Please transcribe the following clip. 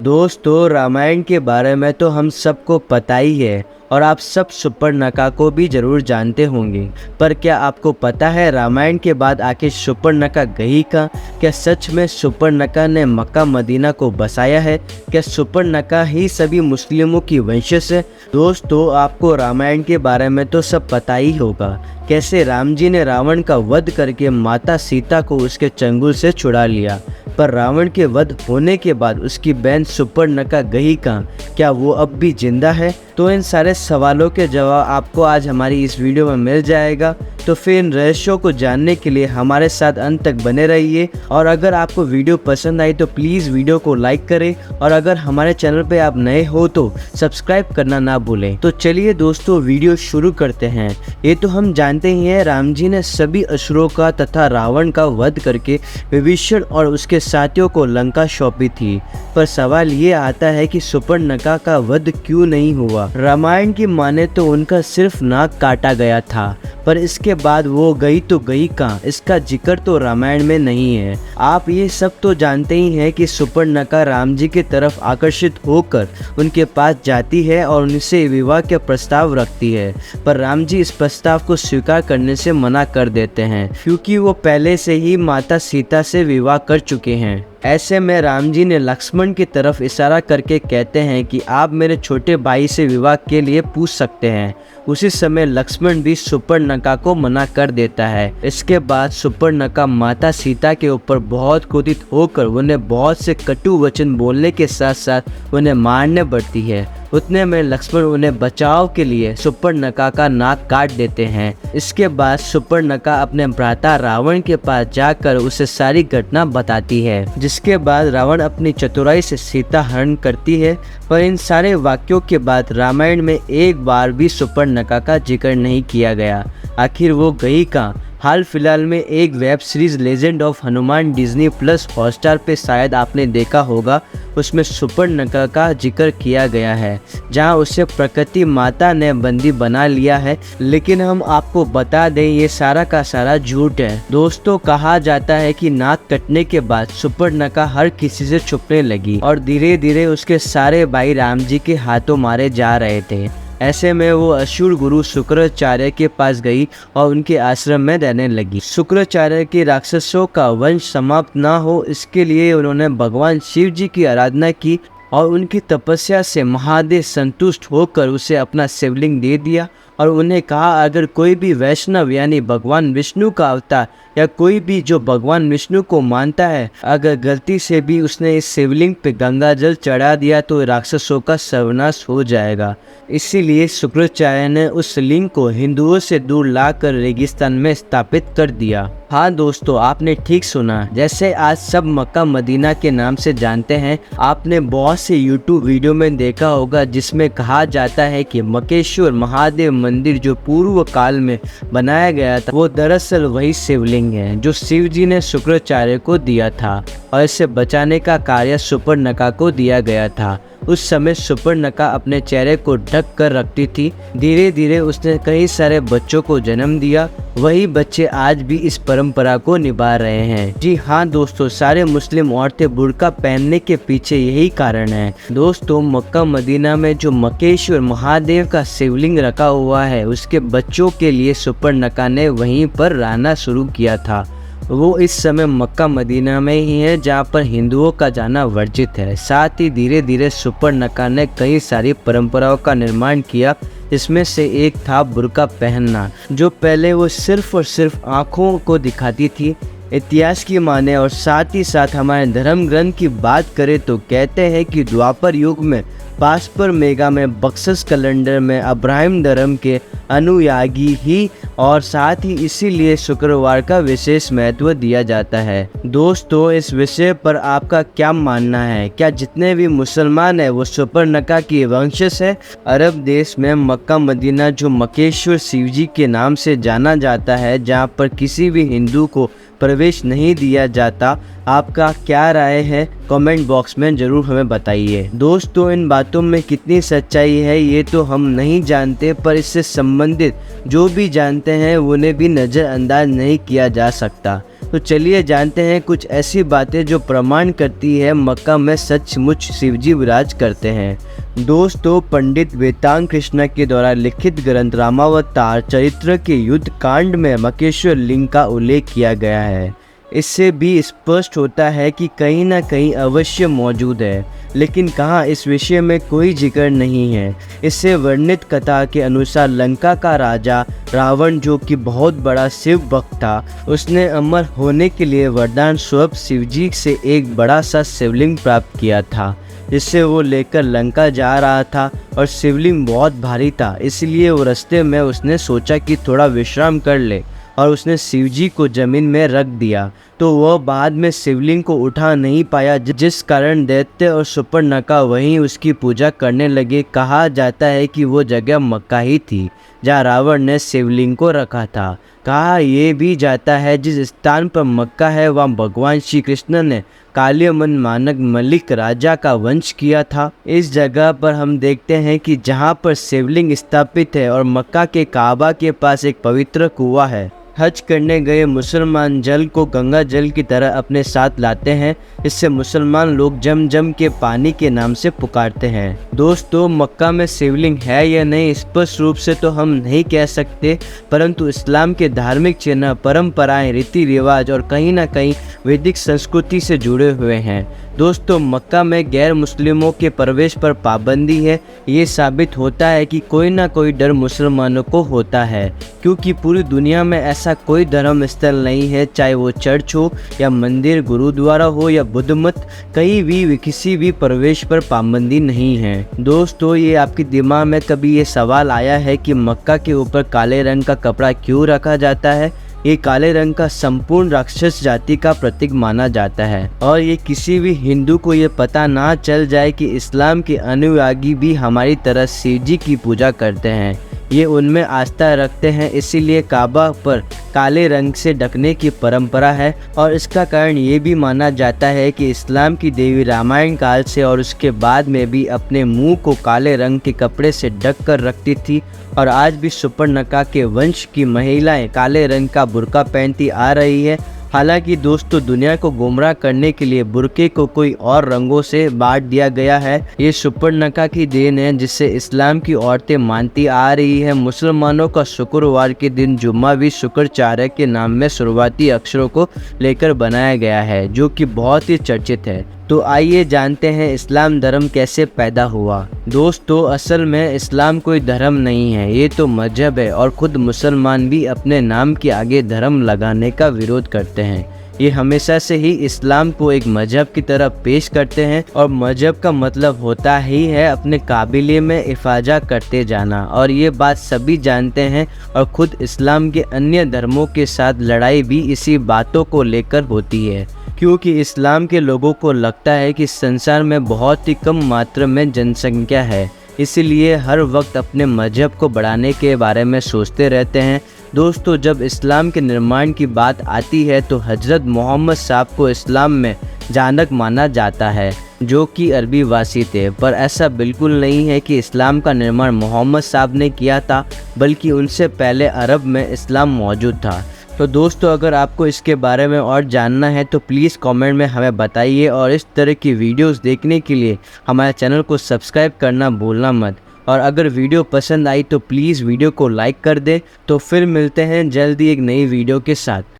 दोस्तों, रामायण के बारे में तो हम सबको पता ही है और आप सब शूर्पणखा को भी जरूर जानते होंगे। पर क्या आपको पता है रामायण के बाद आखिर शूर्पणखा गई कहाँ? क्या सच में शूर्पणखा ने मक्का मदीना को बसाया है? क्या शूर्पणखा ही सभी मुस्लिमों की वंशज है? दोस्तों, आपको रामायण के बारे में तो सब पता ही होगा, कैसे राम जी ने रावण का वध करके माता सीता को उसके चंगुल से छुड़ा लिया। पर रावण के वध होने के बाद उसकी बहन शूर्पणखा गई कहाँ? क्या वो अब भी जिंदा है? तो इन सारे सवालों के जवाब आपको आज हमारी इस वीडियो में मिल जाएगा। तो फिर इन रहस्यों को जानने के लिए हमारे साथ अंत तक बने रहिए। और अगर आपको वीडियो पसंद आई तो प्लीज़ वीडियो को लाइक करें, और अगर हमारे चैनल पे आप नए हो तो सब्सक्राइब करना ना भूलें। तो चलिए दोस्तों, वीडियो शुरू करते हैं। ये तो हम जानते ही हैं, राम जी ने सभी असुरों का तथा रावण का वध करके विभीषण और उसके साथियों को लंका सौंपी थी। पर सवाल ये आता है कि शूर्पणखा का वध क्यों नहीं हुआ? रामायण की माने तो उनका सिर्फ नाक काटा गया था, पर इसके बाद वो गई तो गई कहाँ? इसका जिक्र तो रामायण में नहीं है। आप ये सब तो जानते ही हैं कि शूर्पणखा राम जी की तरफ आकर्षित होकर उनके पास जाती है और उनसे विवाह के प्रस्ताव रखती है। पर राम जी इस प्रस्ताव को स्वीकार करने से मना कर देते हैं, क्योंकि वो पहले से ही माता सीता से विवाह कर चुके हैं। ऐसे में राम जी ने लक्ष्मण की तरफ इशारा करके कहते हैं कि आप मेरे छोटे भाई से विवाह के लिए पूछ सकते हैं। उसी समय लक्ष्मण भी शूर्पणखा को मना कर देता है। इसके बाद शूर्पणखा माता सीता के ऊपर बहुत क्रोधित होकर उन्हें बहुत से कटु वचन बोलने के साथ साथ उन्हें मारने बढ़ती है। उतने में लक्ष्मण उन्हें बचाव के लिए शूर्पणखा का नाक काट देते हैं। इसके बाद शूर्पणखा अपने भ्राता रावण के पास जाकर उसे सारी घटना बताती है, जिसके बाद रावण अपनी चतुराई से सीता हरण करती है। पर इन सारे वाक्यों के बाद रामायण में एक बार भी शूर्पणखा का जिक्र नहीं किया गया। आखिर वो गई कहाँ? हाल फिलहाल में एक web series legend of Hanuman Disney plus Hotstar पे शायद आपने देखा होगा, उसमें शूर्पणखा का जिक्र किया गया है, जहां उसे प्रकृति माता ने बंदी बना लिया है। लेकिन हम आपको बता दें, ये सारा का सारा झूठ है। दोस्तों, कहा जाता है कि नाक कटने के बाद शूर्पणखा हर किसी से छुपने लगी और धीरे धीरे उसके सारे भाई राम जी के हाथों मारे जा रहे थे। ऐसे में वो असुर गुरु शुक्राचार्य के पास गई और उनके आश्रम में रहने लगी। शुक्राचार्य के राक्षसों का वंश समाप्त ना हो, इसके लिए उन्होंने भगवान शिव जी की आराधना की और उनकी तपस्या से महादेव संतुष्ट होकर उसे अपना शिवलिंग दे दिया और उन्हें कहा, अगर कोई भी वैष्णव यानी भगवान विष्णु का अवतार या कोई भी जो भगवान विष्णु को मानता है, अगर गलती से भी उसने इस शिवलिंग पे गंगा जल चढ़ा दिया तो राक्षसों का सर्वनाश हो जाएगा। इसीलिए शुक्राचार्य ने उस लिंग को हिंदुओं से दूर लाकर रेगिस्तान में स्थापित कर दिया। हाँ दोस्तों, आपने ठीक सुना। जैसे आज सब मक्का मदीना के नाम से जानते हैं, आपने बहुत से YouTube वीडियो में देखा होगा जिसमें कहा जाता है कि मक्केश्वर महादेव मंदिर जो पूर्व काल में बनाया गया था, वो दरअसल वही शिवलिंग है जो शिव जी ने शुक्राचार्य को दिया था और इसे बचाने का कार्य शूर्पणखा को दिया गया था। उस समय शूर्पणखा अपने चेहरे को ढक कर रखती थी। धीरे धीरे उसने कई सारे बच्चों को जन्म दिया। वही बच्चे आज भी इस परंपरा को निभा रहे हैं। जी हाँ दोस्तों, सारे मुस्लिम औरतें बुर्का पहनने के पीछे यही कारण है। दोस्तों, मक्का मदीना में जो मक्केश्वर महादेव का शिवलिंग रखा हुआ है, उसके बच्चों के लिए शूर्पणखा ने वहीं पर रहना शुरू किया था। वो इस समय मक्का मदीना में ही है, जहाँ पर हिंदुओं का जाना वर्जित है। साथ ही धीरे धीरे शूर्पणखा ने कई सारी परंपराओं का निर्माण किया, इसमें से एक था बुर्का पहनना, जो पहले वो सिर्फ और सिर्फ आँखों को दिखाती थी। इतिहास की माने और साथ ही साथ हमारे धर्म ग्रंथ की बात करें तो कहते हैं कि द्वापर युग में पासपर मेगा में बक्सस कैलेंडर में अब्राहिम धर्म के अनुयायी ही, और साथ ही इसीलिए शुक्रवार का विशेष महत्व दिया जाता है। दोस्तों, इस विषय पर आपका क्या मानना है? क्या जितने भी मुसलमान हैं वो शूर्पणखा की वंशज है? अरब देश में मक्का मदीना जो मक्केश्वर शिवजी के नाम से जाना जाता है, जहाँ पर किसी भी हिंदू को प्रवेश नहीं दिया जाता, आपका क्या राय है? कमेंट बॉक्स में ज़रूर हमें बताइए। दोस्तों, इन बातों में कितनी सच्चाई है ये तो हम नहीं जानते, पर इससे संबंधित जो भी जानते हैं उन्हें भी नज़रअंदाज नहीं किया जा सकता। तो चलिए जानते हैं कुछ ऐसी बातें जो प्रमाण करती है मक्का में सचमुच शिवजी विराज करते हैं। दोस्तों, पंडित वेदांग कृष्णा के द्वारा लिखित ग्रंथ रामावतार चरित्र के युद्ध कांड में मक्केश्वर लिंग का उल्लेख किया गया है। इससे भी स्पष्ट होता है कि कहीं ना कहीं अवश्य मौजूद है, लेकिन कहाँ इस विषय में कोई जिक्र नहीं है। इससे वर्णित कथा के अनुसार लंका का राजा रावण, जो कि बहुत बड़ा शिव भक्त था, उसने अमर होने के लिए वरदान स्वरूप शिवजी से एक बड़ा सा शिवलिंग प्राप्त किया था, जिससे वो लेकर लंका जा रहा था। और शिवलिंग बहुत भारी था, इसलिए वो रास्ते में उसने सोचा कि थोड़ा विश्राम कर ले, और उसने शिवजी को जमीन में रख दिया। तो वह बाद में शिवलिंग को उठा नहीं पाया, जिस कारण दैत्य और शूर्पणखा वहीं उसकी पूजा करने लगे। कहा जाता है कि वो जगह मक्का ही थी जहाँ रावण ने शिवलिंग को रखा था। कहा यह भी जाता है जिस स्थान पर मक्का है वहाँ भगवान श्री कृष्ण ने कालियमन नामक मलिक राजा का वंश किया था। इस जगह पर हम देखते हैं कि जहाँ पर शिवलिंग स्थापित है और मक्का के काबा के पास एक पवित्र कुआं है। हज करने गए मुसलमान जल को गंगा जल की तरह अपने साथ लाते हैं। इससे मुसलमान लोग जमजम के पानी के नाम से पुकारते हैं। दोस्तों, मक्का में शिवलिंग है या नहीं स्पष्ट रूप से तो हम नहीं कह सकते, परंतु इस्लाम के धार्मिक चिन्ह, परंपराएं, रीति रिवाज और कहीं ना कहीं वैदिक संस्कृति से जुड़े हुए हैं। दोस्तों, मक्का में गैर मुस्लिमों के प्रवेश पर पाबंदी है। ये साबित होता है कि कोई ना कोई डर मुसलमानों को होता है, क्योंकि पूरी दुनिया में ऐसा कोई धर्म स्थल नहीं है, चाहे वो चर्च हो या मंदिर, गुरुद्वारा हो या बुद्ध मत, कहीं भी किसी भी प्रवेश पर पाबंदी नहीं है। दोस्तों, ये आपके दिमाग में कभी ये सवाल आया है कि मक्का के ऊपर काले रंग का कपड़ा क्यों रखा जाता है? ये काले रंग का संपूर्ण राक्षस जाति का प्रतीक माना जाता है, और ये किसी भी हिंदू को ये पता ना चल जाए कि इस्लाम के अनुयायी भी हमारी तरह शिवजी की पूजा करते हैं। ये उनमें आस्था रखते हैं, इसीलिए काबा पर काले रंग से ढकने की परंपरा है। और इसका कारण ये भी माना जाता है कि इस्लाम की देवी रामायण काल से और उसके बाद में भी अपने मुंह को काले रंग के कपड़े से ढक कर रखती थी, और आज भी शूर्पणखा के वंश की महिलाएं काले रंग का बुर्का पहनती आ रही है। हालांकि दोस्तों, दुनिया को गुमराह करने के लिए बुर्के को कोई और रंगों से बांट दिया गया है। ये शूर्पणखा की देन है, जिससे इस्लाम की औरतें मानती आ रही है। मुसलमानों का शुक्रवार के दिन जुम्मा भी शुक्राचार्य के नाम में शुरुआती अक्षरों को लेकर बनाया गया है, जो कि बहुत ही चर्चित है। तो आइए जानते हैं इस्लाम धर्म कैसे पैदा हुआ। दोस्तों, असल में इस्लाम कोई धर्म नहीं है, ये तो मजहब है, और खुद मुसलमान भी अपने नाम के आगे धर्म लगाने का विरोध करते हैं। ये हमेशा से ही इस्लाम को एक मजहब की तरह पेश करते हैं, और मजहब का मतलब होता ही है अपने काबिलियत में इफाजा करते जाना, और ये बात सभी जानते हैं। और खुद इस्लाम के अन्य धर्मों के साथ लड़ाई भी इसी बातों को लेकर होती है, क्योंकि इस्लाम के लोगों को लगता है कि संसार में बहुत ही कम मात्रा में जनसंख्या है, इसलिए हर वक्त अपने मजहब को बढ़ाने के बारे में सोचते रहते हैं। दोस्तों, जब इस्लाम के निर्माण की बात आती है तो हजरत मोहम्मद साहब को इस्लाम में जानक माना जाता है, जो कि अरबी वासी थे। पर ऐसा बिल्कुल नहीं है कि इस्लाम का निर्माण मोहम्मद साहब ने किया था, बल्कि उनसे पहले अरब में इस्लाम मौजूद था। तो दोस्तों, अगर आपको इसके बारे में और जानना है तो प्लीज़ कमेंट में हमें बताइए, और इस तरह की वीडियोस देखने के लिए हमारे चैनल को सब्सक्राइब करना भूलना मत। और अगर वीडियो पसंद आई तो प्लीज़ वीडियो को लाइक कर दें। तो फिर मिलते हैं जल्दी एक नई वीडियो के साथ।